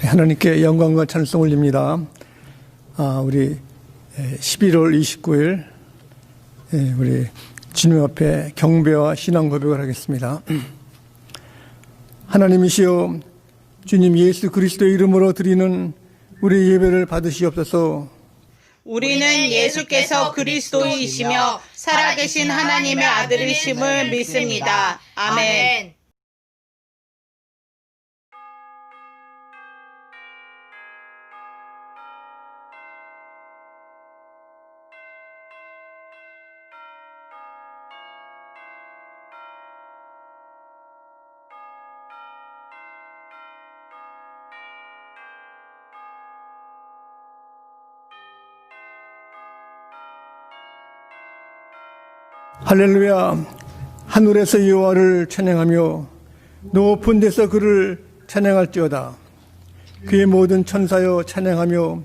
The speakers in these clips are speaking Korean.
하나님께 영광과 찬송 올립니다. 우리 11월 29일 우리 주님 앞에 경배와 신앙 고백을 하겠습니다. 하나님이시여, 주님 예수 그리스도의 이름으로 드리는 우리 예배를 받으시옵소서. 우리는 예수께서 그리스도이시며 살아계신 하나님의 아들이심을 믿습니다. 아멘. 할렐루야. 하늘에서 여호와를 찬양하며 높은 데서 그를 찬양할지어다. 그의 모든 천사여 찬양하며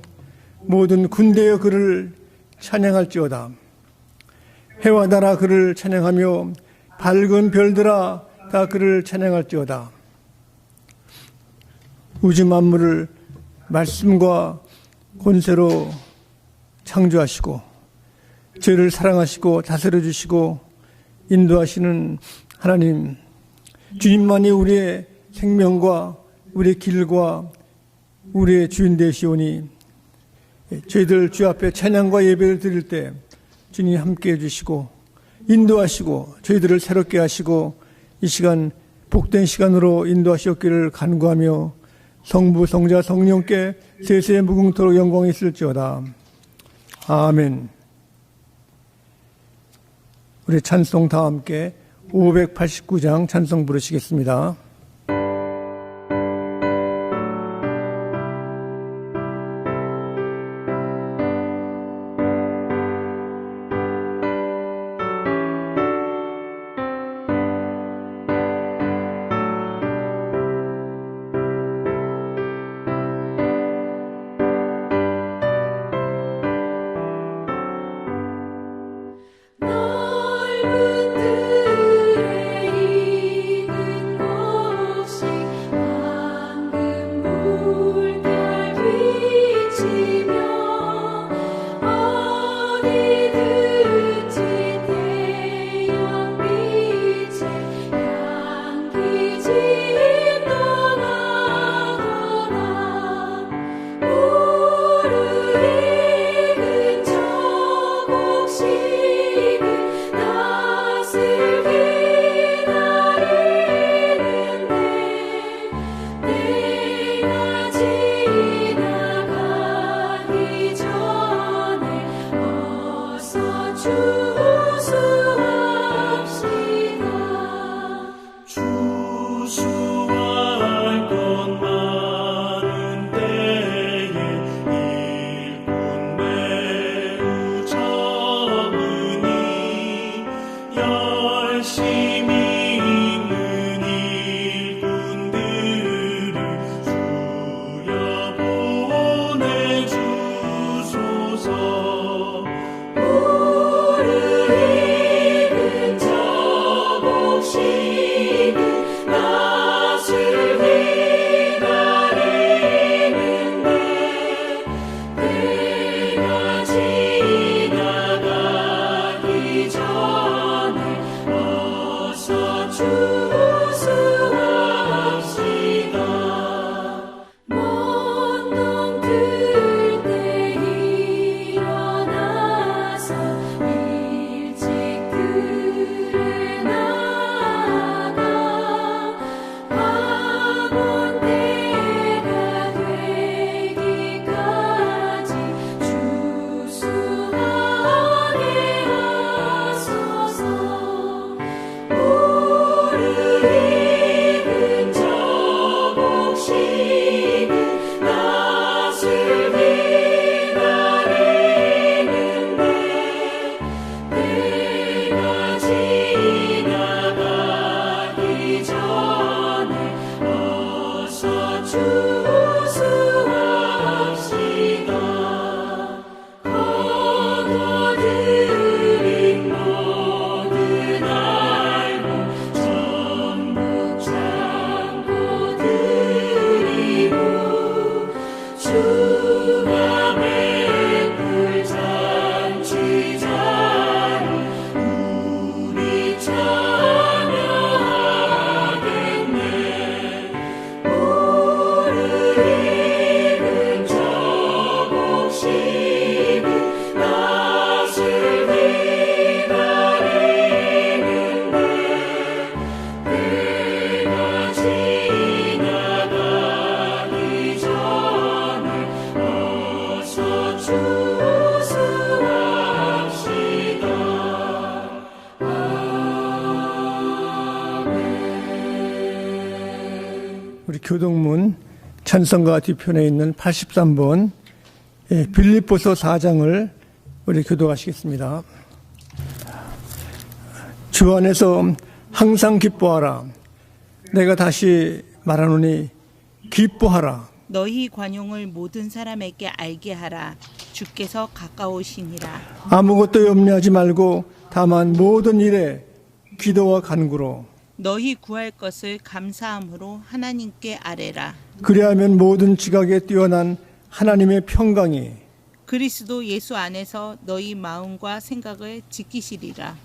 모든 군대여 그를 찬양할지어다. 해와 달아 그를 찬양하며 밝은 별들아 다 그를 찬양할지어다. 우주 만물을 말씀과 권세로 창조하시고 저희를 사랑하시고 다스려 주시고 인도하시는 하나님, 주님만이 우리의 생명과 우리의 길과 우리의 주인 되시오니 저희들 주 앞에 찬양과 예배를 드릴 때 주님 함께해 주시고 인도하시고 저희들을 새롭게 하시고 이 시간 복된 시간으로 인도하시옵기를 간구하며 성부 성자 성령께 세세 무궁토록 영광이 있을지어다. 아멘. 우리 찬송 다 함께 589장 찬송 부르시겠습니다. 넓은 들에 있는 곳 우리 교동문 찬성가 뒤편에 있는 83번 빌립보서 4장을 우리 교독하시겠습니다. 주 안에서 항상 기뻐하라. 내가 다시 말하노니 기뻐하라. 너희 관용을 모든 사람에게 알게 하라. 주께서 가까우시니라. 아무것도 염려하지 말고 다만 모든 일에 기도와 간구로 너희 구할 것을 감사함으로 하나님께 아뢰라. 그리하면 모든 지각에 뛰어난 하나님의 평강이 그리스도 예수 안에서 너희 마음과 생각을 지키시리라.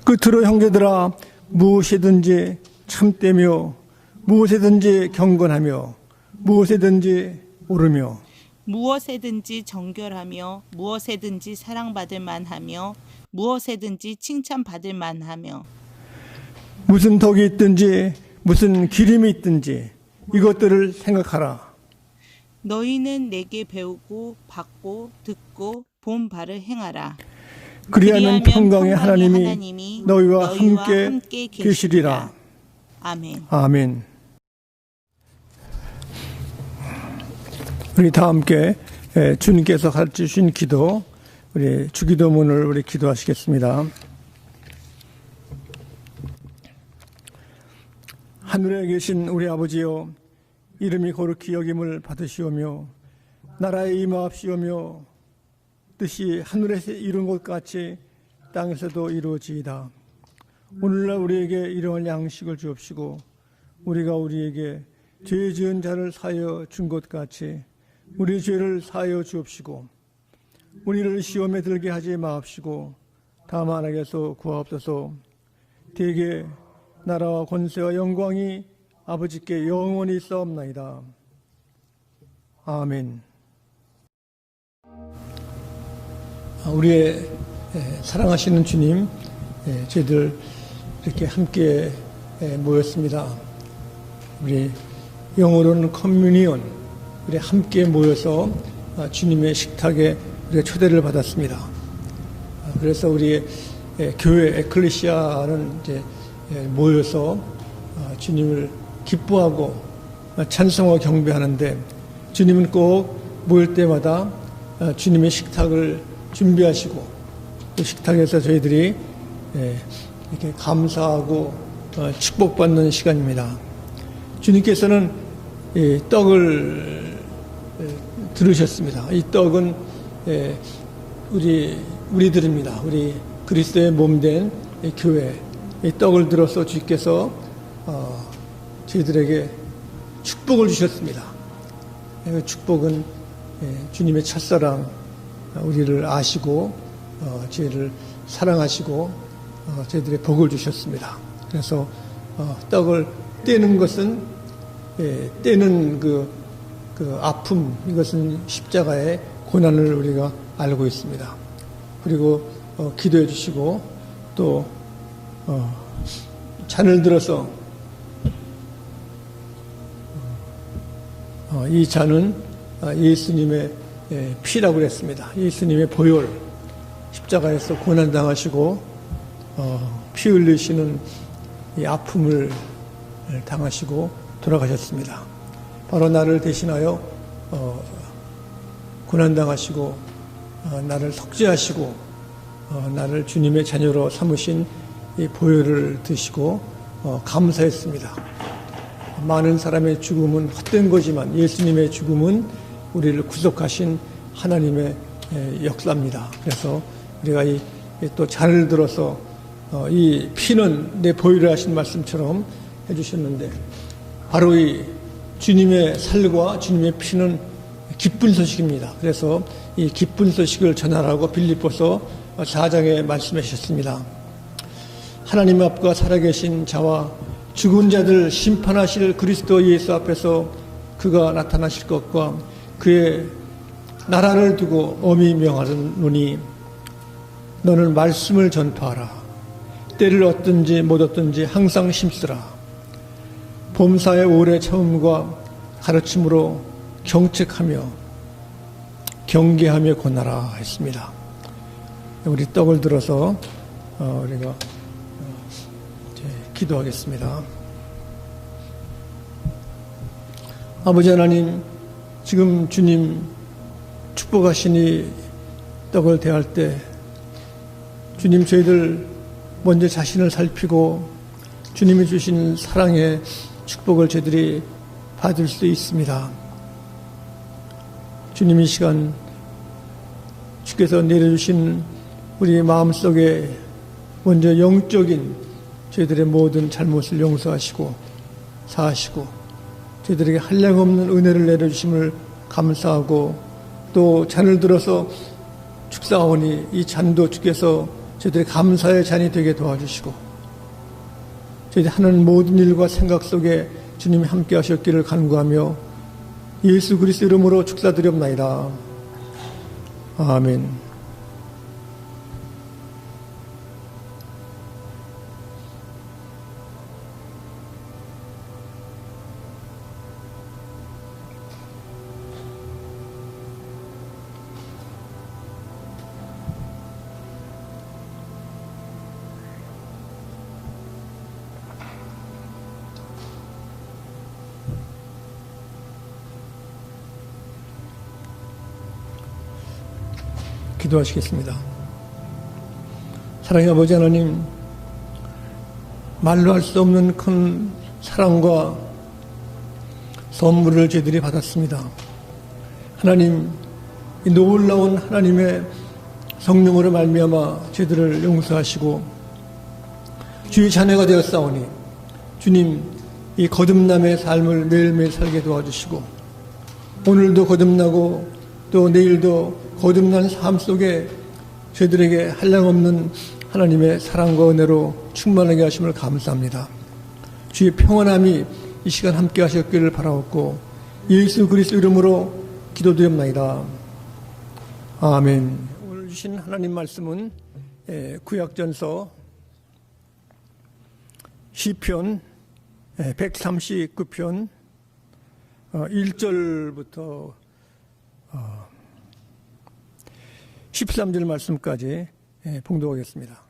끝으로 형제들아 무엇이든지 참되며 무엇이든지 경건하며 무엇이든지 옳으며 무엇에든지 정결하며 무엇에든지 사랑받을 만하며 무엇에든지 칭찬받을 만하며 무슨 덕이 있든지 무슨 기림이 있든지 이것들을 생각하라. 너희는 내게 배우고 받고 듣고 본 바를 행하라. 그리하면 평강의 하나님이 너희와 함께 계시리라. 아멘. 아멘. 우리 다 함께 주님께서 가르쳐 주신 기도, 우리 주기도문을 우리 기도하시겠습니다. 하늘에 계신 우리 아버지여, 이름이 거룩히 여김을 받으시오며 나라에 임하옵시오며 뜻이 하늘에서 이룬 것 같이 땅에서도 이루어지이다. 오늘날 우리에게 일용할 양식을 주옵시고 우리가 우리에게 죄 지은 자를 사하여 준 것 같이 우리 죄를 사하여 주옵시고 우리를 시험에 들게 하지 마옵시고 다만 악에서 구하옵소서. 대개 나라와 권세와 영광이 아버지께 영원히 있사옵나이다. 아멘. 우리의 사랑하시는 주님, 저희들 이렇게 함께 모였습니다. 우리 영어로는 커뮤니온, 우리 함께 모여서 주님의 식탁에 우리가 초대를 받았습니다. 그래서 우리 교회 에클레시아는 이제 모여서 주님을 기뻐하고 찬송하고 경배하는데, 주님은 꼭 모일 때마다 주님의 식탁을 준비하시고 그 식탁에서 저희들이 이렇게 감사하고 축복받는 시간입니다. 주님께서는 이 떡을 들으셨습니다. 이 떡은 우리들입니다. 우리 그리스도의 몸된 교회. 이 떡을 들어서 주께서 저희들에게 축복을 주셨습니다. 그 축복은 주님의 첫사랑, 우리를 아시고 저희를 사랑하시고 저희들의 복을 주셨습니다. 그래서 떡을 떼는 것은 떼는 그 아픔, 이것은 십자가의 고난을 우리가 알고 있습니다. 그리고 기도해 주시고 또 잔을 들어서 이 잔은 예수님의 피라고 그랬습니다. 예수님의 보혈, 십자가에서 고난당하시고 피 흘리시는 이 아픔을 당하시고 돌아가셨습니다. 바로 나를 대신하여 고난당하시고 나를 속죄하시고 나를 주님의 자녀로 삼으신 이 보혈을 드시고 감사했습니다. 많은 사람의 죽음은 헛된 거지만 예수님의 죽음은 우리를 구속하신 하나님의 역사입니다. 그래서 우리가 또 잔을 들어서 이 피는 내 보혈이라 하신 말씀처럼 해주셨는데, 바로 이 주님의 살과 주님의 피는 기쁜 소식입니다. 그래서 이 기쁜 소식을 전하라고 빌립보서 4장에 말씀하셨습니다. 하나님 앞과 살아계신 자와 죽은 자들 심판하실 그리스도 예수 앞에서 그가 나타나실 것과 그의 나라를 두고 엄히 명하노니 너는 말씀을 전파하라. 때를 얻든지 못 얻든지 항상 힘쓰라. 봄사의 오래 참음과 가르침으로 경책하며 경계하며 권하라 했습니다. 우리 떡을 들어서 우리가 기도하겠습니다. 아버지 하나님, 지금 주님 축복하시니 떡을 대할 때 주님 저희들 먼저 자신을 살피고 주님이 주신 사랑의 축복을 저희들이 받을 수 있습니다. 주님 이 시간 주께서 내려주신 우리 마음속에 먼저 영적인 저희들의 모든 잘못을 용서하시고 사하시고 저희들에게 한량없는 은혜를 내려주심을 감사하고 또 잔을 들어서 축사하오니 이 잔도 주께서 저희들의 감사의 잔이 되게 도와주시고 저희들이 하는 모든 일과 생각 속에 주님이 함께 하셨기를 간구하며 예수 그리스도 이름으로 축사드렸나이다. 아멘. 기도하시겠습니다. 사랑의 아버지 하나님, 말로 할 수 없는 큰 사랑과 선물을 저희들이 받았습니다. 하나님, 이 놀라운 하나님의 성령으로 말미암아 저희들을 용서하시고 주의 자녀가 되었사오니 주님, 이 거듭남의 삶을 매일매일 살게 도와주시고 오늘도 거듭나고 또 내일도 거듭난 삶 속에 저희들에게 한량없는 하나님의 사랑과 은혜로 충만하게 하심을 감사합니다. 주의 평안함이 이 시간 함께 하셨기를 바라옵고 예수 그리스도 이름으로 기도드립나이다. 아멘. 오늘 주신 하나님 말씀은 구약전서 시편 139편 1절부터 13절 말씀까지 봉독하겠습니다.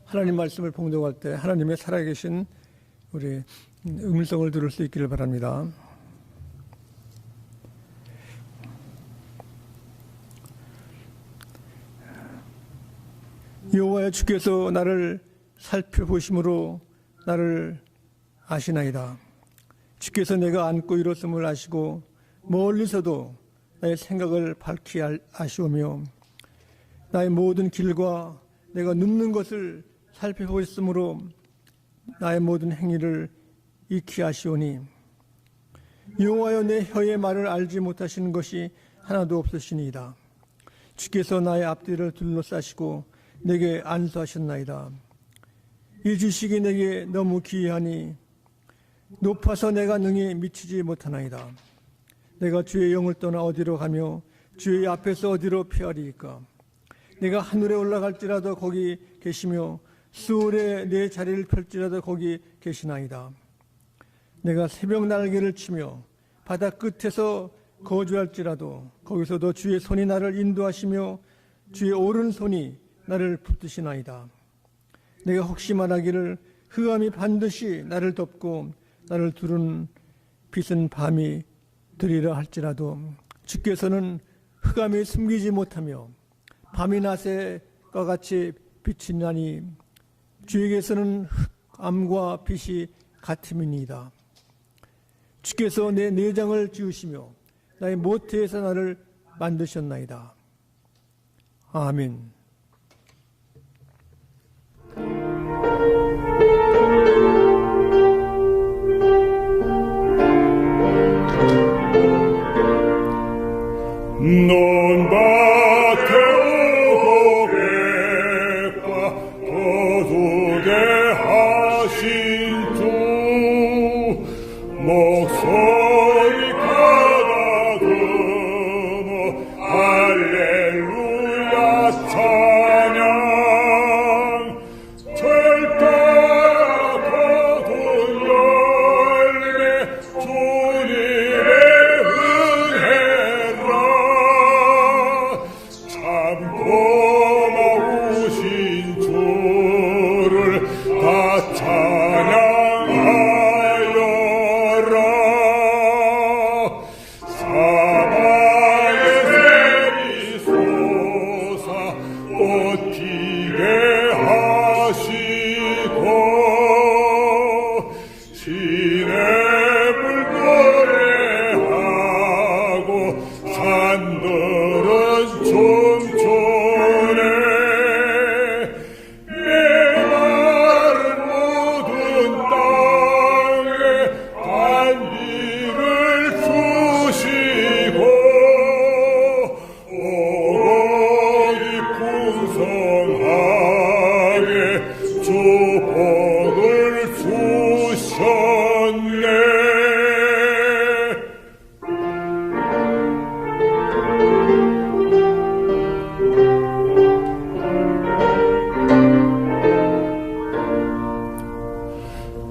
하나님 말씀을 봉독할 때 하나님의 살아계신 우리 음성을 들을 수 있기를 바랍니다. 여호와여, 주께서 나를 살펴보심으로 나를 아시나이다. 주께서 내가 안고 일었음을 아시고 멀리서도 나의 생각을 밝히 아시오며 나의 모든 길과 내가 눕는 것을 살펴보셨으므로 나의 모든 행위를 익히 아시오니 여호와여, 내 혀의 말을 알지 못하시는 것이 하나도 없으시니이다. 주께서 나의 앞뒤를 둘러싸시고 내게 안수하셨나이다. 이 주식이 내게 너무 기이하니 높아서 내가 능히 미치지 못하나이다. 내가 주의 영을 떠나 어디로 가며 주의 앞에서 어디로 피하리이까. 내가 하늘에 올라갈지라도 거기 계시며 수월에 내 자리를 펼지라도 거기 계시나이다. 내가 새벽 날개를 치며 바다 끝에서 거주할지라도 거기서도 주의 손이 나를 인도하시며 주의 오른손이 나를 붙드시나이다. 내가 혹시 말하기를 흑암이 반드시 나를 덮고 나를 두른 빛은 밤이 되리라 할지라도 주께서는 흑암이 숨기지 못하며 밤이 낮과 같이 비치나니 주에게서는 흑암과 빛이 같음이니이다. 주께서 내 내장을 지으시며 나의 모태에서 나를 만드셨나이다. 아멘. Non battevo becqua 거두게 하신 주 목소리 가다듬어 할렐루야 찬양 절대라 거둔 열매 주님의 은혜라 참 고마우신 주를 다 찬양하여라.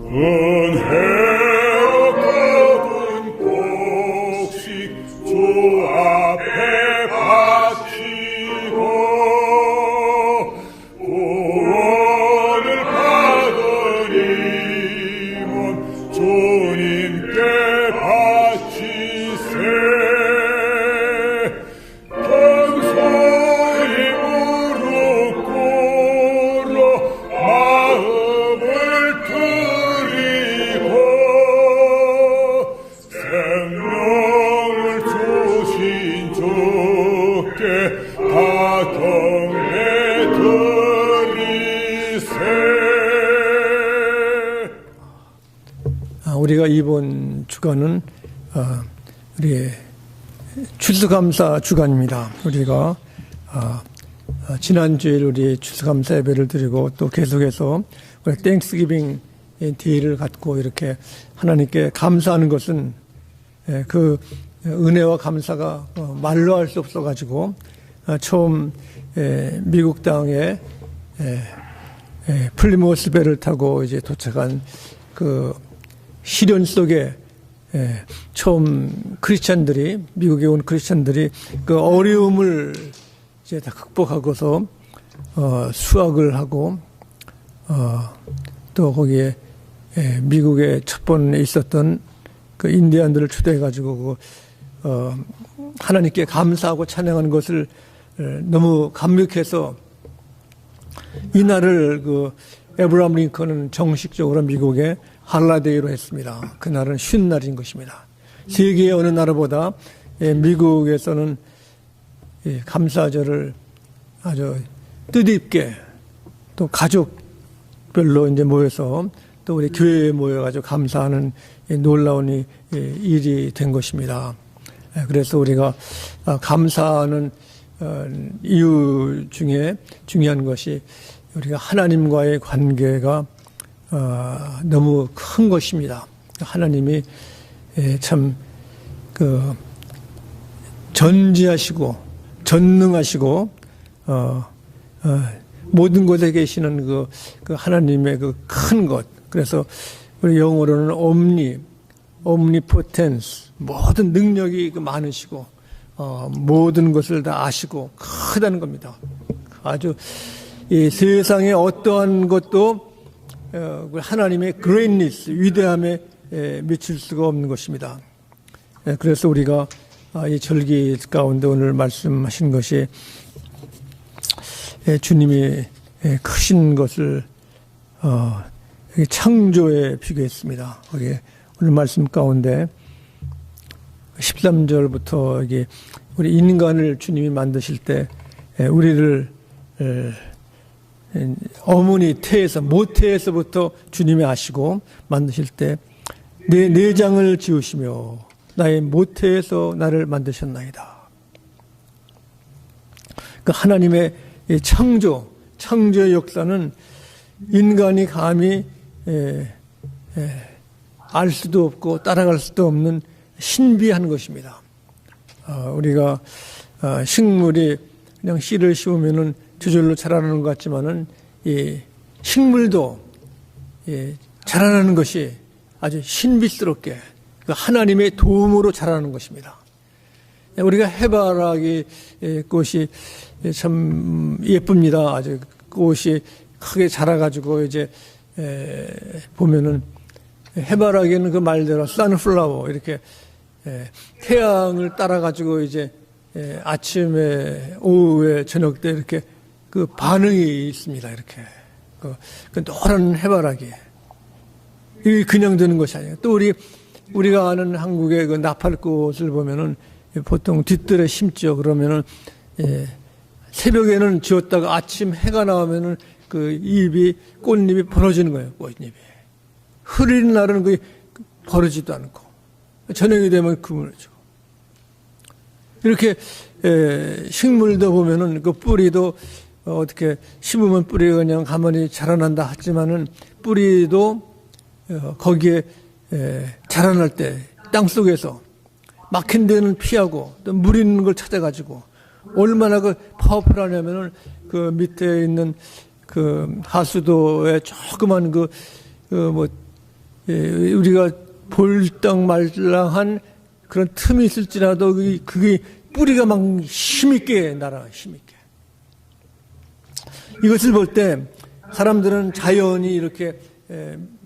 은혜로 거둔 곡식 주 앞에 바치고 구원을 받으리면 주님께 바치세. 평소에 무릎 꿇어 마음을 드리고 생명을 주신 주께 다 경배 드리세. 우리가 이번 주간은 우리의 추수감사 주간입니다. 우리가 지난주에 우리 추수감사 예배를 드리고 또 계속해서 우리 땡스기빙 데이를 갖고 이렇게 하나님께 감사하는 것은 그 은혜와 감사가 말로 할 수 없어가지고 처음 미국 땅에 플리모스 배를 타고 이제 도착한 그 시련 속에 처음 크리스찬들이 미국에 온 크리스찬들이 그 어려움을 이제 다 극복하고서 수학을 하고 또 거기에 미국에 첫 번에 있었던 그 인디안들을 초대해 가지고 하나님께 감사하고 찬양하는 것을 너무 감격해서 이날을 그 에브라함 링컨은 정식적으로 미국에 할라데이로 했습니다. 그날은 쉬는 날인 것입니다. 세계의 어느 나라보다 미국에서는 감사절을 아주 뜻있게 또 가족별로 이제 모여서 또 우리 교회에 모여가지고 감사하는 놀라운 일이 된 것입니다. 그래서 우리가 감사하는 이유 중에 중요한 것이 우리가 하나님과의 관계가 너무 큰 것입니다. 하나님이 참 그 전지하시고 전능하시고 모든 곳에 계시는 그 하나님의 그 큰 것. 그래서 우리 영어로는 omnipotence, 모든 능력이 많으시고 모든 것을 다 아시고 크다는 겁니다. 아주 이 세상의 어떠한 것도 하나님의 greatness, 위대함에 미칠 수가 없는 것입니다. 그래서 우리가 이 절기 가운데 오늘 말씀하신 것이 주님이 크신 것을 창조에 비교했습니다. 거기에 오늘 말씀 가운데 13절부터 이게 우리 인간을 주님이 만드실 때 우리를 어머니 태에서 모태에서부터 주님이 아시고 만드실 때 내 내장을 지으시며 나의 모태에서 나를 만드셨나이다. 그 하나님의 창조의 역사는 인간이 감히 알 수도 없고 따라갈 수도 없는 신비한 것입니다. 우리가 식물이 그냥 씨를 씌우면은 저절로 자라나는 것 같지만은 이 식물도 자라나는 것이 아주 신비스럽게 그 하나님의 도움으로 자라는 것입니다. 우리가 해바라기 꽃이 참 예쁩니다. 아주 꽃이 크게 자라가지고 이제 보면은 해바라기는 그 말대로 선플라워 이렇게 태양을 따라가지고 이제 아침에 오후에 저녁 때 이렇게 그 반응이 있습니다. 이렇게 그 노란 해바라기 이게 그냥 되는 것이 아니에요. 또 우리가 아는 한국의 그 나팔꽃을 보면은 보통 뒷뜰에 심죠. 그러면은 새벽에는 지었다가 아침 해가 나오면은 그 꽃잎이 벌어지는 거예요. 꽃잎이 흐린 날은 그 벌어지도 않고 저녁이 되면 그물어지고 이렇게 식물도 보면은 그 뿌리도 어떻게 심으면 뿌리가 그냥 가만히 자라난다 하지만은 뿌리도 거기에 자라날 때 땅속에서 막힌 데는 피하고 또 물 있는 걸 찾아가지고 얼마나 그 파워풀하냐면은 그 밑에 있는 그 하수도에 조그만 우리가 볼딱말랑한 그런 틈이 있을지라도 그게 뿌리가 막 힘있게 날아, 힘있게. 이것을 볼 때 사람들은 자연이 이렇게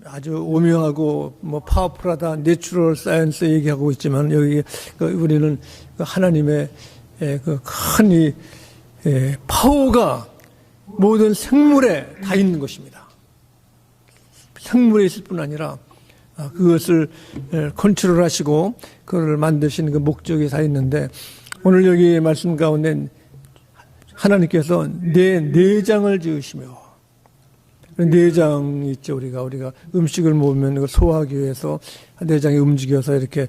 아주 오묘하고 뭐 파워풀하다, 내추럴 사이언스 얘기하고 있지만 여기 우리는 하나님의 그 큰 이 파워가 모든 생물에 다 있는 것입니다. 생물에 있을 뿐 아니라 그것을 컨트롤하시고 그걸 만드신 그 목적이 다 있는데, 오늘 여기 말씀 가운데 하나님께서 내 내장을 지으시며, 내장이 있죠. 우리가 음식을 먹으면 소화하기 위해서 내장이 움직여서 이렇게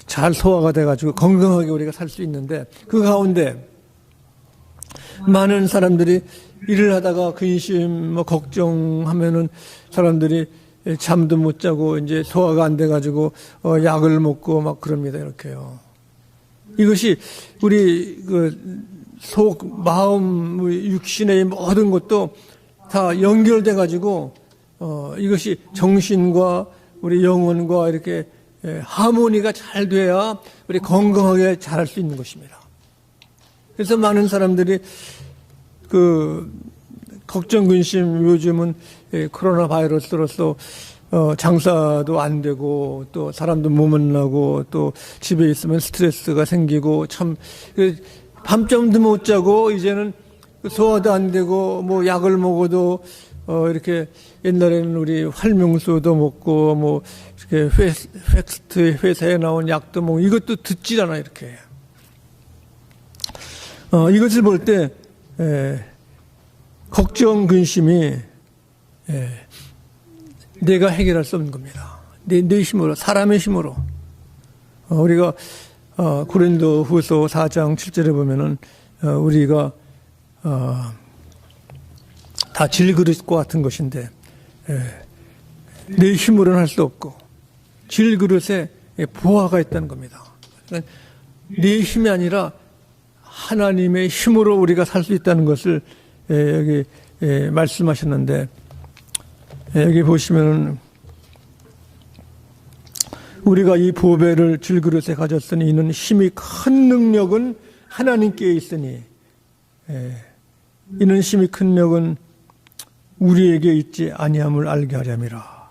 잘 소화가 돼가지고 건강하게 우리가 살 수 있는데, 그 가운데 많은 사람들이 일을 하다가 근심, 뭐 걱정하면은 사람들이 잠도 못 자고 이제 소화가 안 돼가지고 약을 먹고 막 그럽니다. 이렇게요. 이것이 우리 그 속, 마음, 육신의 모든 것도 다 연결돼 가지고 이것이 정신과 우리 영혼과 이렇게 하모니가 잘 돼야 우리 건강하게 자랄 수 있는 것입니다. 그래서 많은 사람들이 그 걱정, 근심, 요즘은 코로나 바이러스로서 장사도 안 되고 또 사람도 못 만나고 또 집에 있으면 스트레스가 생기고 참 밤잠도 못 자고 이제는 소화도 안 되고 뭐 약을 먹어도 이렇게 옛날에는 우리 활명수도 먹고 뭐 이렇게 팩스트 회사에 나온 약도 먹고 이것도 듣질 않아 이렇게. 이것을 볼 때 걱정, 근심이 내가 해결할 수 없는 겁니다. 내 힘으로, 사람의 힘으로. 우리가 고린도 후서 4장 7절에 보면은 우리가 다 질그릇과 같은 것인데 내 힘으로는 할 수 없고 질그릇에 보화가 있다는 겁니다. 그러니까 내 힘이 아니라 하나님의 힘으로 우리가 살 수 있다는 것을 여기 말씀하셨는데, 여기 보시면 우리가 이 보배를 질그릇에 가졌으니 이는 힘이 큰 능력은 하나님께 있으니 이는 힘이 큰 능력은 우리에게 있지 아니함을 알게 하렴이라.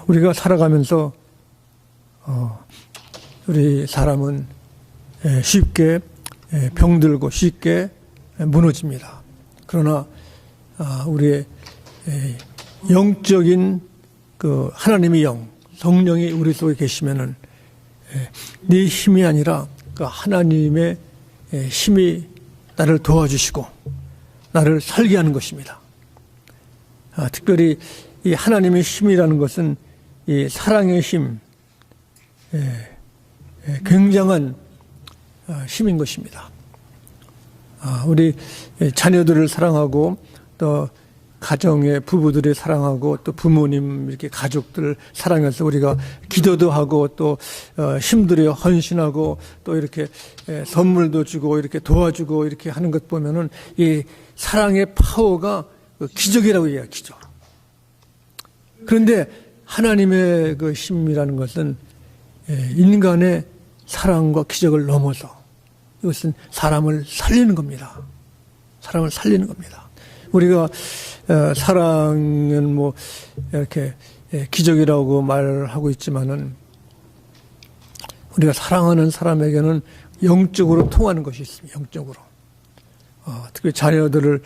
우리가 살아가면서 우리 사람은 쉽게 병들고 쉽게 무너집니다. 그러나 우리의 영적인 그 하나님의 영, 성령이 우리 속에 계시면은 네 힘이 아니라 그 하나님의 힘이 나를 도와주시고 나를 살게 하는 것입니다. 특별히 이 하나님의 힘이라는 것은 이 사랑의 힘, 굉장한 힘인 것입니다. 우리 자녀들을 사랑하고 또 가정의 부부들이 사랑하고 또 부모님 이렇게 가족들 사랑해서 우리가 기도도 하고 또 힘들여 헌신하고 또 이렇게 선물도 주고 이렇게 도와주고 이렇게 하는 것 보면은 이 사랑의 파워가 기적이라고 얘기해요. 기적. 그런데 하나님의 그 힘이라는 것은 인간의 사랑과 기적을 넘어서 이것은 사람을 살리는 겁니다. 사람을 살리는 겁니다. 우리가 사랑은 뭐 이렇게 기적이라고 말하고 있지만은 우리가 사랑하는 사람에게는 영적으로 통하는 것이 있습니다. 영적으로. 특히 자녀들을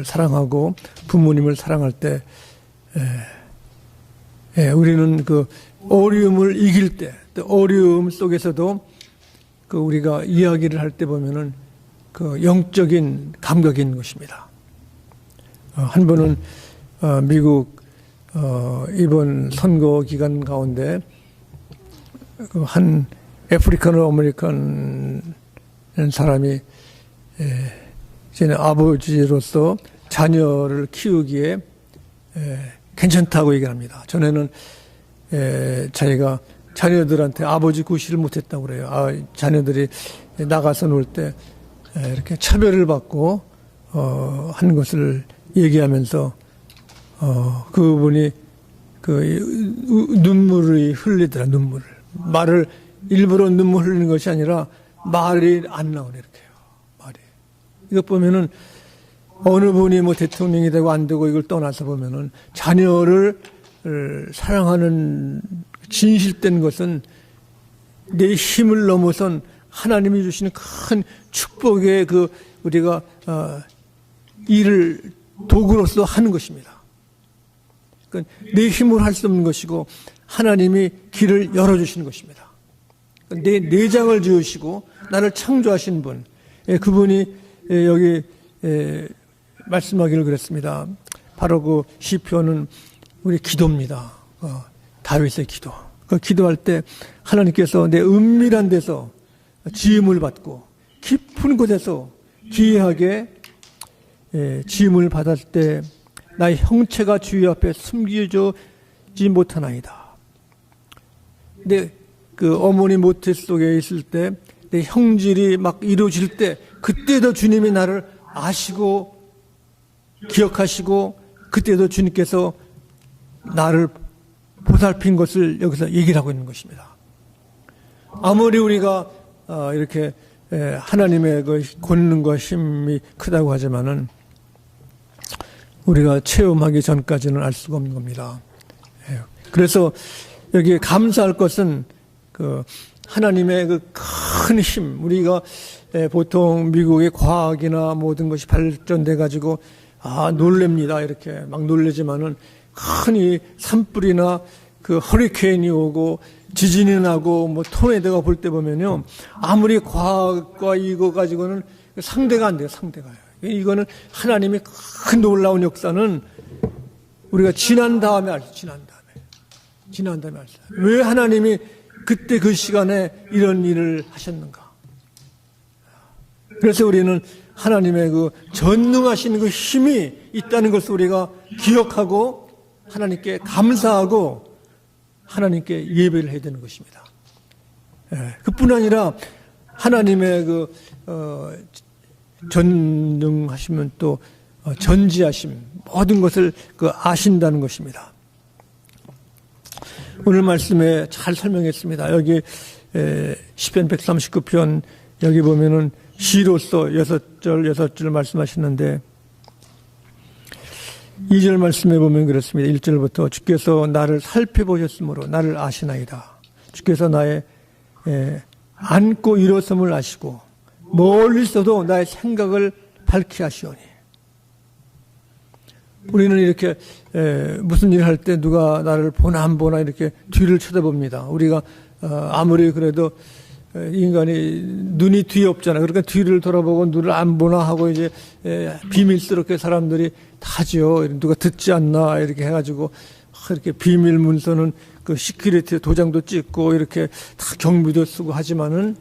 사랑하고 부모님을 사랑할 때 우리는 그 어려움을 이길 때, 또 어려움 속에서도 그 우리가 이야기를 할 때 보면은 그 영적인 감각이 있는 것입니다. 한 번은 미국 이번 선거 기간 가운데 그 한 아프리칸 아메리칸 사람이 저는 아버지로서 자녀를 키우기에 괜찮다고 얘기를 합니다. 전에는 자기가 자녀들한테 아버지 구실을 못했다고 그래요. 자녀들이 나가서 놀 때 이렇게 차별을 받고 하는 것을 얘기하면서 그분이 눈물이 흘리더라, 눈물을. 말을 일부러 눈물 흘리는 것이 아니라 말이 안 나오네, 이렇게요. 말이. 이것 보면은 어느 분이 뭐 대통령이 되고 안 되고 이걸 떠나서 보면은 자녀를 사랑하는 진실된 것은 내 힘을 넘어선 하나님이 주시는 큰 축복의 우리가 일을 도구로서 하는 것입니다. 그러니까 내 힘으로 할 수 없는 것이고 하나님이 길을 열어주시는 것입니다. 내 내장을 지으시고 나를 창조하신 분, 그분이 여기 말씀하기를 그랬습니다. 바로 그 시편은 우리 기도입니다. 다윗의 기도. 그 기도할 때 하나님께서 내 은밀한 데서 지음을 받고 깊은 곳에서 기이하게 지음을 받을 때 나의 형체가 주의 앞에 숨겨지지 못하나이다. 내 그 어머니 모태 속에 있을 때 내 형질이 막 이루어질 때 그때도 주님이 나를 아시고 기억하시고 그때도 주님께서 나를 보살핀 것을 여기서 얘기를 하고 있는 것입니다. 아무리 우리가 이렇게 하나님의 그 권능과 힘이 크다고 하지만은 우리가 체험하기 전까지는 알 수가 없는 겁니다. 그래서 여기 감사할 것은 그 하나님의 그 큰 힘, 우리가 보통 미국의 과학이나 모든 것이 발전돼 가지고 놀랍니다. 이렇게 막 놀라지만은 큰 이 산불이나 그 허리케인이 오고 지진이 나고 뭐 토네이도가 볼 때 보면요, 아무리 과학과 이거 가지고는 상대가 안 돼요. 상대가요. 이거는 하나님의 큰 놀라운 역사는 우리가 지난 다음에 알죠. 지난 다음에 알죠. 왜 하나님이 그때 그 시간에 이런 일을 하셨는가? 그래서 우리는 하나님의 그 전능하신 그 힘이 있다는 것을 우리가 기억하고 하나님께 감사하고 하나님께 예배를 해야 되는 것입니다. 그뿐 아니라 하나님의 전능하시면 또 전지하심, 모든 것을 아신다는 것입니다. 오늘 말씀에 잘 설명했습니다. 여기 시편 139편 여기 보면은 시로서 6절 말씀하시는데 2절 말씀에 보면 그렇습니다. 1절부터 주께서 나를 살펴보셨으므로 나를 아시나이다. 주께서 나의 앉고 일어섬을 아시고 멀리 있어도 나의 생각을 밝히 하시오니. 우리는 이렇게 무슨 일을 할 때 누가 나를 보나 안 보나 이렇게 뒤를 쳐다봅니다. 우리가 아무리 그래도 인간이 눈이 뒤에 없잖아요. 그러니까 뒤를 돌아보고 눈을 안 보나 하고 이제 비밀스럽게 사람들이 하지요. 누가 듣지 않나 이렇게 해가지고 이렇게 비밀 문서는 그 시큐리티 도장도 찍고 이렇게 다 경비도 쓰고 하지만은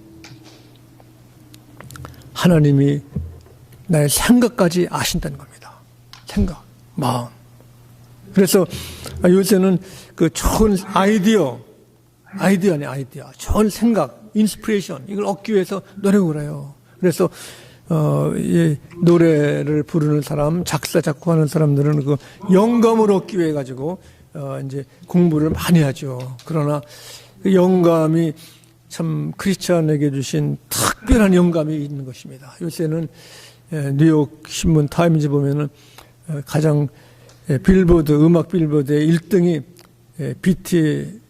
하나님이 나의 생각까지 아신다는 겁니다. 생각, 마음. 그래서 요새는 그 좋은 아이디어, 좋은 생각, 인스피레이션 이걸 얻기 위해서 노력을 해요. 그래서 이 노래를 부르는 사람, 작사 작곡하는 사람들은 그 영감을 얻기 위해 가지고 이제 공부를 많이 하죠. 그러나 그 영감이 참 크리스찬에게 주신 특별한 영감이 있는 것입니다. 요새는 뉴욕 신문 타임즈 보면은 가장 빌보드 음악 빌보드의 1등이 BT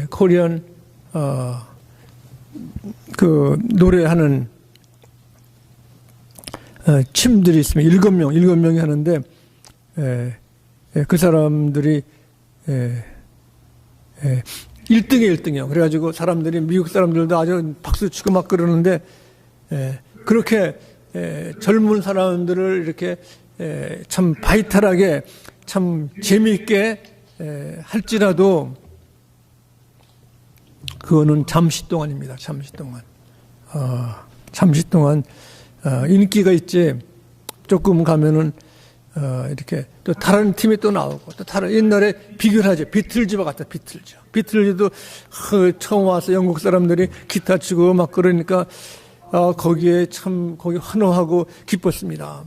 코리안 그 노래하는 팀들이 있으면 7명이 하는데 그 사람들이 1등이에요. 그래가지고 사람들이 미국 사람들도 아주 박수 치고 막 그러는데 그렇게 젊은 사람들을 이렇게 참 바이탈하게 참 재미있게 할지라도 그거는 잠시 동안입니다. 잠시 동안 인기가 있지 조금 가면은 이렇게 또 다른 팀이 또 나오고 또 다른 옛날에 비교를 하죠. 비틀즈와 같다. 비틀즈도 처음 와서 영국 사람들이 기타 치고 막 그러니까 거기에 참 거기 환호하고 기뻤습니다.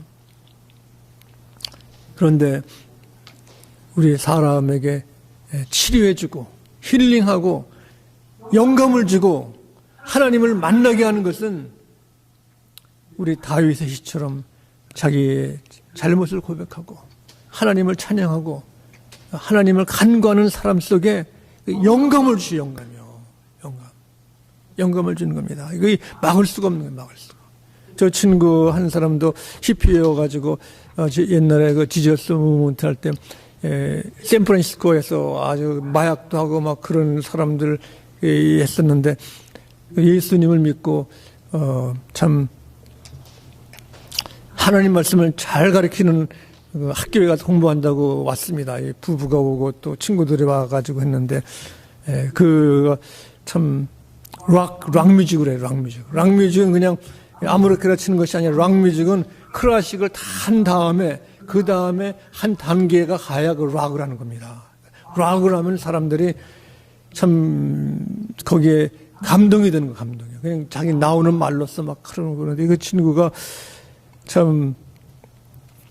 그런데 우리 사람에게 치료해주고 힐링하고 영감을 주고 하나님을 만나게 하는 것은 우리 다윗의 시처럼 자기의 잘못을 고백하고 하나님을 찬양하고 하나님을 간구하는 사람 속에 영감을 주시, 영감을 주는 겁니다. 이거 막을 수가 없는 거예요, 막을 수가. 저 친구 한 사람도 히피여가지고 옛날에 그 지저스 무브먼트 할 때 샌프란시스코에서 아주 마약도 하고 막 그런 사람들 했었는데 예수님을 믿고 참 하나님 말씀을 잘 가르치는 학교에 가서 공부한다고 왔습니다. 부부가 오고 또 친구들이 와가지고 했는데 그 참 락 뮤직을 해요. 락 뮤직은 그냥 아무렇게나 치는 것이 아니라 락 뮤직은 클래식을 다 한 다음에 그 다음에 한 단계가 가야 그 락을 하는 겁니다. 락을 하면 사람들이 참 거기에 감동이 되는 거, 감동이. 그냥 자기 나오는 말로써 막 그러는데 그 친구가 참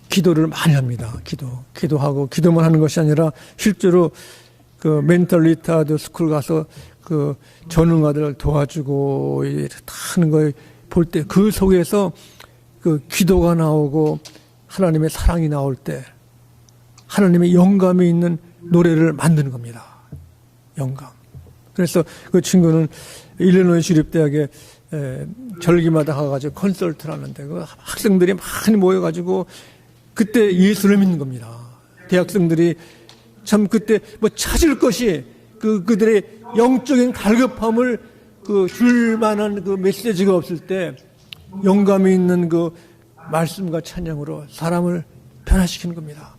기도를 많이 합니다. 기도하고 기도만 하는 것이 아니라 실제로 그 멘탈 리타드 스쿨 가서 그 전능아들 도와주고 하는 걸 볼 때 그 속에서 그 기도가 나오고 하나님의 사랑이 나올 때 하나님의 영감이 있는 노래를 만드는 겁니다. 영감. 그래서 그 친구는 일리노이 주립대학에 절기마다 가가지고 컨설트를 하는데 그 학생들이 많이 모여가지고 그때 예수를 믿는 겁니다. 대학생들이 참 그때 뭐 찾을 것이 그들의 영적인 갈급함을 줄 만한 그 메시지가 없을 때 영감이 있는 그 말씀과 찬양으로 사람을 변화시키는 겁니다.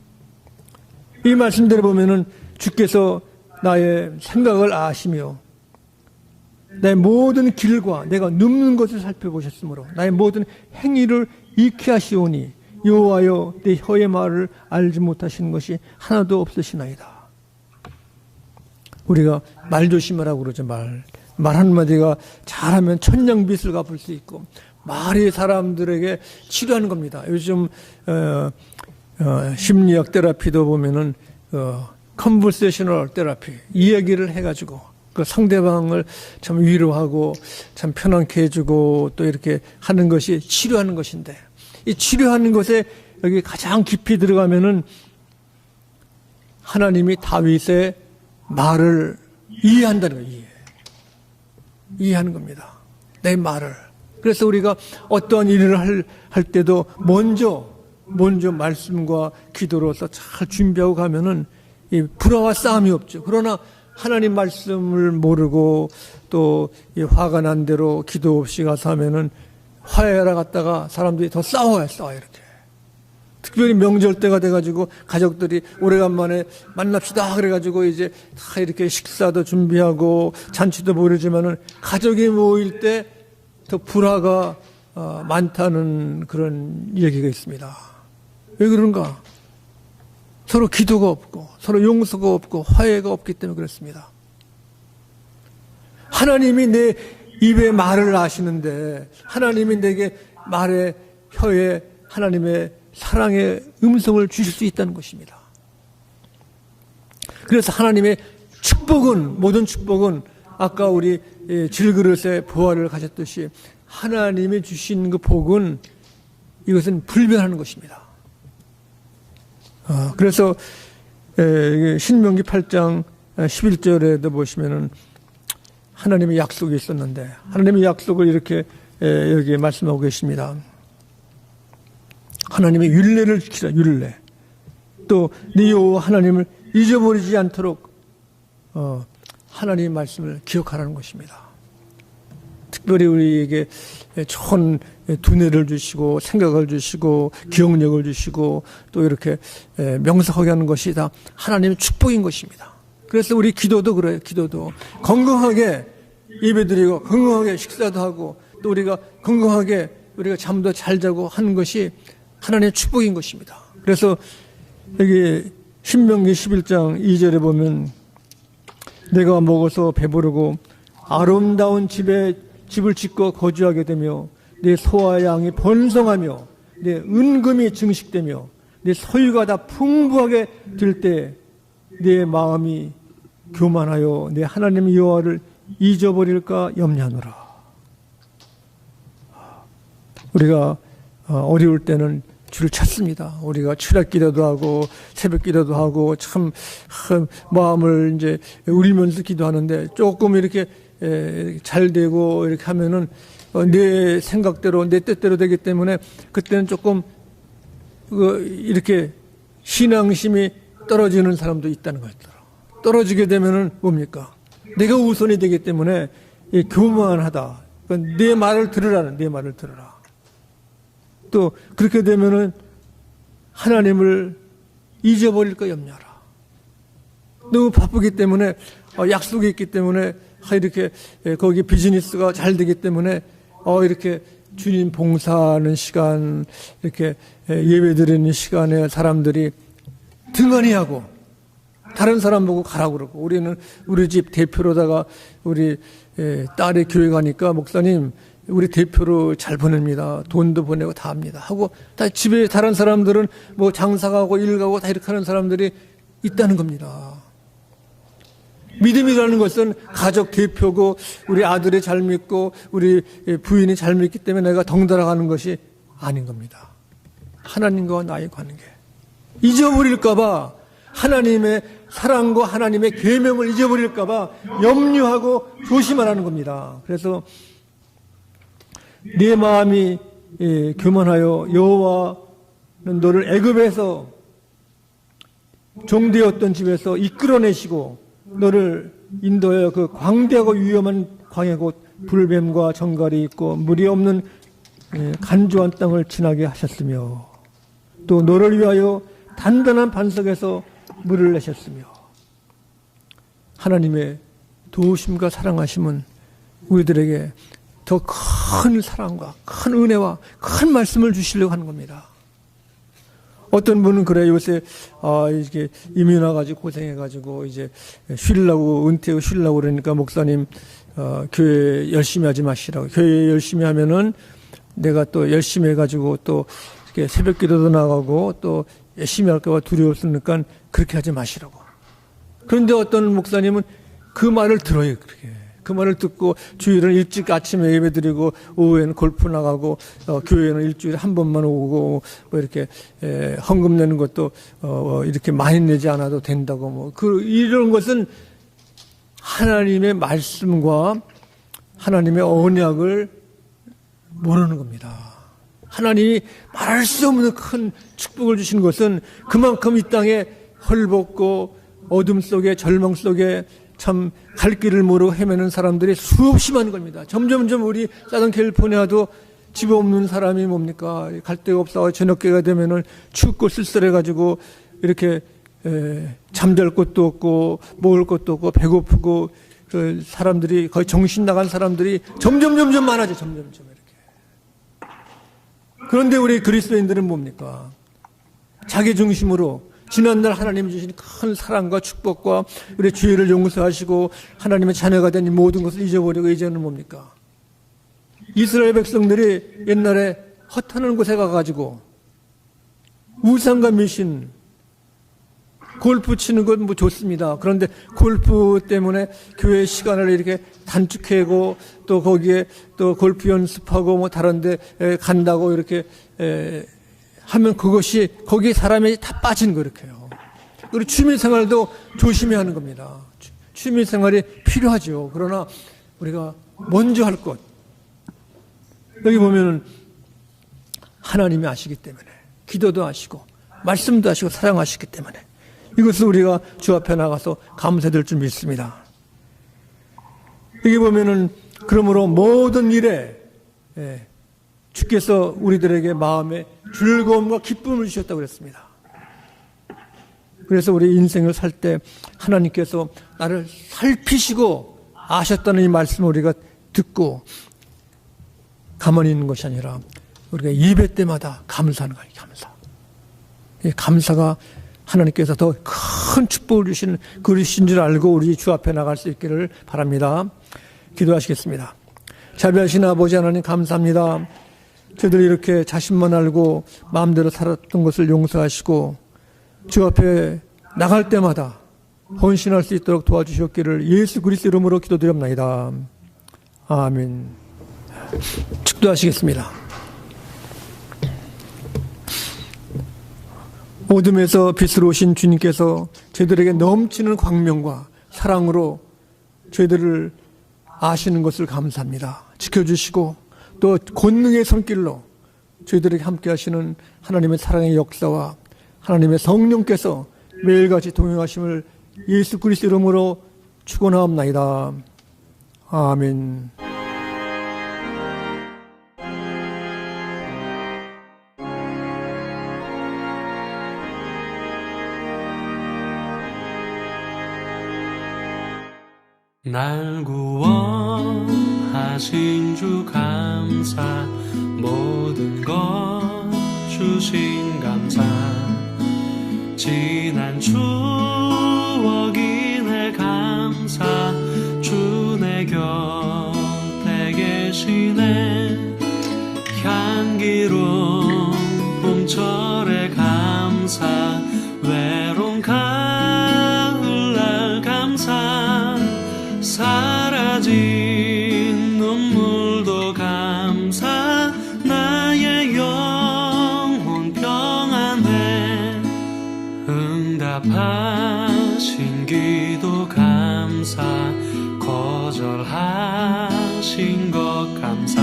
이 말씀대로 보면은 주께서 나의 생각을 아시며 내 모든 길과 내가 눕는 것을 살펴보셨으므로 나의 모든 행위를 익히 하시오니 여호와여 내 혀의 말을 알지 못하시는 것이 하나도 없으시나이다. 우리가 말 조심하라고 그러죠. 말 한마디가 잘하면 천냥빚을 갚을 수 있고 말이 사람들에게 치료하는 겁니다. 요즘 심리학 테라피도 보면은 컨버세셔널 테라피 이야기를 해가지고 그 상대방을 참 위로하고 참 편안케 해주고 또 이렇게 하는 것이 치료하는 것인데 이 치료하는 것에 여기 가장 깊이 들어가면은 하나님이 다윗의 말을 이해한다는 거예요. 이해하는 겁니다. 내 말을. 그래서 우리가 어떠한 일을 할 때도 먼저 말씀과 기도로서 잘 준비하고 가면은 이 불화와 싸움이 없죠. 그러나 하나님 말씀을 모르고 또 화가 난 대로 기도 없이 가서 하면은 화해하러 갔다가 사람들이 더 싸워요, 이렇게. 특별히 명절 때가 돼가지고 가족들이 오래간만에 만납시다 그래가지고 이제 다 이렇게 식사도 준비하고 잔치도 모르지만은 가족이 모일 때 더 불화가 많다는 그런 얘기가 있습니다. 왜 그런가? 서로 기도가 없고 서로 용서가 없고 화해가 없기 때문에 그렇습니다. 하나님이 내 입의 말을 아시는데 하나님이 내게 말에 혀에 하나님의 사랑의 음성을 주실 수 있다는 것입니다. 그래서 하나님의 축복은 모든 축복은 아까 우리 질그릇의 보화를 가졌듯이 하나님이 주신 그 복은 이것은 불변하는 것입니다. 그래서 신명기 8장 11절에도 보시면은 하나님의 약속이 있었는데 하나님의 약속을 이렇게 여기 말씀하고 계십니다. 하나님의 율례를 지키라. 율례. 또 네 여호와 하나님을 잊어버리지 않도록 하나님의 말씀을 기억하라는 것입니다. 특별히 우리에게 좋은 두뇌를 주시고 생각을 주시고 기억력을 주시고 또 이렇게 명석하게 하는 것이 다 하나님의 축복인 것입니다. 그래서 우리 기도도 그래요. 기도도 건강하게 예배드리고 건강하게 식사도 하고 또 우리가 건강하게 우리가 잠도 잘 자고 하는 것이 하나님의 축복인 것입니다. 그래서 여기 신명기 11장 2절에 보면 내가 먹어서 배부르고 아름다운 집을 짓고 거주하게 되며 내 소와 양이 번성하며 내 은금이 증식되며 내 소유가 다 풍부하게 될 때 내 마음이 교만하여 내 하나님 여호와를 잊어버릴까 염려하노라. 우리가 어려울 때는 주를 찾습니다. 우리가 출애굽 기도도 하고 새벽 기도도 하고 참 마음을 이제 울면서 기도하는데 조금 이렇게 잘 되고 이렇게 하면은 내 생각대로 내 뜻대로 되기 때문에 그때는 조금 이렇게 신앙심이 떨어지는 사람도 있다는 거죠. 떨어지게 되면은 뭡니까? 내가 우선이 되기 때문에 교만하다. 그러니까 내 말을 들으라는 내 말을 들으라. 또 그렇게 되면은 하나님을 잊어버릴까 염려하라. 너무 바쁘기 때문에 약속이 있기 때문에 이렇게 거기 비즈니스가 잘 되기 때문에 이렇게 주님 봉사하는 시간 이렇게 예배 드리는 시간에 사람들이 등한히하고 다른 사람 보고 가라고 그러고 우리는 우리 집 대표로다가 우리 딸의 교회 가니까 목사님 우리 대표로 잘 보냅니다. 돈도 보내고 다 합니다. 하고 다 집에 다른 사람들은 뭐 장사 가고 일 가고 다 이렇게 하는 사람들이 있다는 겁니다. 믿음이라는 것은 가족 대표고 우리 아들이 잘 믿고 우리 부인이 잘 믿기 때문에 내가 덩달아 가는 것이 아닌 겁니다. 하나님과 나의 관계. 잊어버릴까 봐 하나님의 사랑과 하나님의 계명을 잊어버릴까 봐 염려하고 조심하라는 겁니다. 그래서 내 마음이 교만하여 여호와는 너를 애굽에서 종되었던 집에서 이끌어내시고 너를 인도하여 그 광대하고 위험한 광야 곧 불뱀과 정갈이 있고 물이 없는 간조한 땅을 지나게 하셨으며 또 너를 위하여 단단한 반석에서 물을 내셨으며 하나님의 도우심과 사랑하심은 우리들에게 더 큰 사랑과 큰 은혜와 큰 말씀을 주시려고 하는 겁니다. 어떤 분은 그래 요새 이렇게 이민 와가지고 고생해가지고 이제 쉬려고 은퇴하고 쉬려고 그러니까 목사님 교회 열심히 하지 마시라고. 교회 열심히 하면은 내가 또 열심히 해가지고 또 이렇게 새벽기도도 나가고 또 열심히 할까봐 두려웠으니까 그렇게 하지 마시라고. 그런데 어떤 목사님은 그 말을 들어요. 그렇게. 그 말을 듣고 주일은 일찍 아침에 예배드리고 오후에는 골프 나가고 교회는 일주일에 한 번만 오고 뭐 이렇게 헌금 내는 것도 이렇게 많이 내지 않아도 된다고 뭐 이런 것은 하나님의 말씀과 하나님의 언약을 모르는 겁니다. 하나님이 말할 수 없는 큰 축복을 주신 것은 그만큼 이 땅에 헐벗고 어둠 속에 절망 속에 참 갈 길을 모르고 헤매는 사람들이 수없이 많은 겁니다. 점점점 우리 사던 캘리포니아도 집 없는 사람이 뭡니까? 갈 데가 없어 저녁때가 되면은 춥고 쓸쓸해가지고 이렇게 잠잘 곳도 없고 먹을 것도 없고 배고프고 그 사람들이 거의 정신 나간 사람들이 점점 많아져. 점점점 이렇게. 그런데 우리 그리스도인들은 뭡니까? 자기 중심으로 지난날 하나님 주신 큰 사랑과 축복과 우리 죄를 용서하시고 하나님의 자녀가 된 모든 것을 잊어버리고 이제는 뭡니까? 이스라엘 백성들이 옛날에 헛하는 곳에 가가지고 우상과 미신 골프 치는 건 뭐 좋습니다. 그런데 골프 때문에 교회 시간을 이렇게 단축하고 또 거기에 또 골프 연습하고 뭐 다른 데 간다고 이렇게 하면 그것이 거기에 사람이 다 빠진 거 이렇게요. 그리고 취미생활도 조심해야 하는 겁니다. 취미생활이 필요하죠. 그러나 우리가 먼저 할 것 여기 보면은 하나님이 아시기 때문에 기도도 하시고 말씀도 하시고 사랑하시기 때문에 이것을 우리가 주 앞에 나가서 감사될 줄 믿습니다. 여기 보면은 그러므로 모든 일에 주께서 우리들에게 마음에 즐거움과 기쁨을 주셨다고 그랬습니다. 그래서 우리 인생을 살 때 하나님께서 나를 살피시고 아셨다는 이 말씀을 우리가 듣고 가만히 있는 것이 아니라 우리가 예배 때마다 감사하는 거예요. 감사. 이 감사가 하나님께서 더 큰 축복을 주시는 그리신 줄 알고 우리 주 앞에 나갈 수 있기를 바랍니다. 기도하시겠습니다. 자비하신 아버지 하나님 감사합니다. 저들이 이렇게 자신만 알고 마음대로 살았던 것을 용서하시고 주 앞에 나갈 때마다 헌신할 수 있도록 도와주셨기를 예수 그리스도 이름으로 기도드립니다. 아멘. 축도하시겠습니다. 어둠에서 빛으로 오신 주님께서 저희들에게 넘치는 광명과 사랑으로 저희들을 아시는 것을 감사합니다. 지켜주시고 또 권능의 손길로 저희들에게 함께 하시는 하나님의 사랑의 역사와 하나님의 성령께서 매일같이 동행하심을 예수 그리스도 이름으로 축원하옵나이다. 아멘. 날 구원하신 주 감사, 모든 것 주신 감사, 지난 추억이네 감사, 주 내 곁에 계시네, 향기로운 봄철에 감사, 외로운 가을날 감사, 사라진 눈물도 감사, 나의 영혼 평안해, 응답하신 기도 감사, 거절하신 것 감사,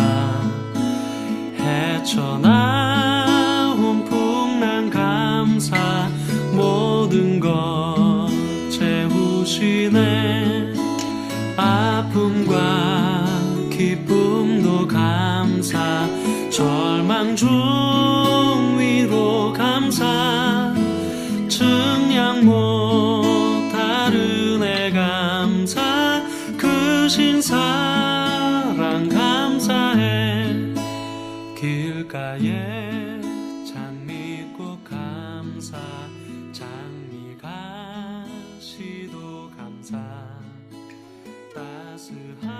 헤쳐나온 풍랑 감사, 모든 것 채우시네, 아픔과 기쁨도 감사, 절망 중 위로 감사, 증량 못할 은혜 감사, 크신 사랑 감사해, 길가에 장미꽃 감사, 장미가시도 감사, 따스한